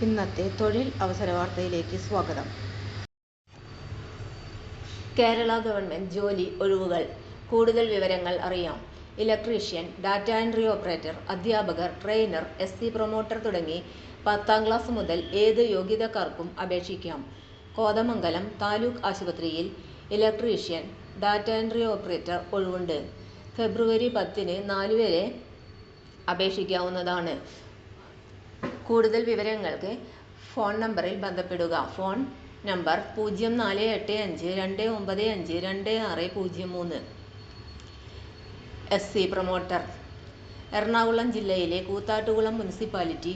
ഇന്നത്തെ തൊഴിൽ അവസര വാർത്തയിലേക്ക് സ്വാഗതം. കേരള ഗവൺമെന്റ് ജോലി ഒഴിവുകൾ. കൂടുതൽ വിവരങ്ങൾ അറിയാം. ഇലക്ട്രീഷ്യൻ, ഡാറ്റ എൻട്രി ഓപ്പറേറ്റർ, അധ്യാപകർ, ട്രെയിനർ, SC പ്രൊമോട്ടർ തുടങ്ങി 10ാം ക്ലാസ് മുതൽ ഏത് യോഗ്യതക്കാർക്കും അപേക്ഷിക്കാം. കോതമംഗലം താലൂക്ക് ആശുപത്രിയിൽ ഇലക്ട്രീഷ്യൻ, ഡാറ്റ എൻട്രി ഓപ്പറേറ്റർ ഒഴിവുണ്ട്. ഫെബ്രുവരി 10-ന് 4 വരെ അപേക്ഷിക്കാവുന്നതാണ്. കൂടുതൽ വിവരങ്ങൾക്ക് ഫോൺ നമ്പറിൽ ബന്ധപ്പെടുക. Phone number 048529520603. SC promoter. Ernakulam ജില്ലയിലെ കൂത്താട്ടുകുളം മുനിസിപ്പാലിറ്റി,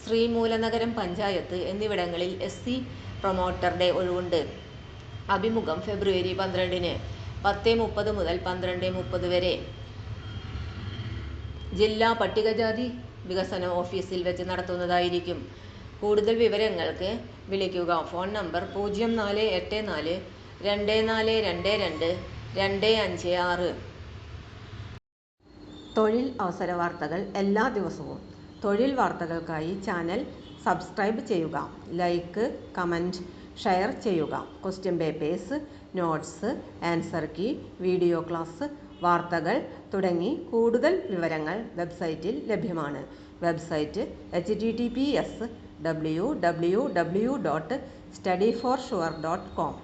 ശ്രീമൂലനഗരം പഞ്ചായത്ത് എന്നിവിടങ്ങളിൽ SC പ്രൊമോട്ടറുടെ ഒഴിവുണ്ട്. അഭിമുഖം ഫെബ്രുവരി 12-ന് 10:30 മുതൽ 12:30 വരെ ജില്ലാ പട്ടികജാതി വികസന ഓഫീസിൽ വെച്ച് നടത്തുന്നതായിരിക്കും. കൂടുതൽ വിവരങ്ങൾക്ക് വിളിക്കുക. Phone number 0484222256. തൊഴിൽ അവസര വാർത്തകൾ എല്ലാ ദിവസവും. തൊഴിൽ വാർത്തകൾക്കായി ചാനൽ സബ്സ്ക്രൈബ് ചെയ്യുക. ലൈക്ക്, കമൻറ്റ്, ഷെയർ ചെയ്യുക. Question papers, notes, answer key, video class, വാർത്തകൾ തുടങ്ങി കൂടുതൽ വിവരങ്ങൾ വെബ്സൈറ്റിൽ ലഭ്യമാണ്. Website https://www.studyforsure.com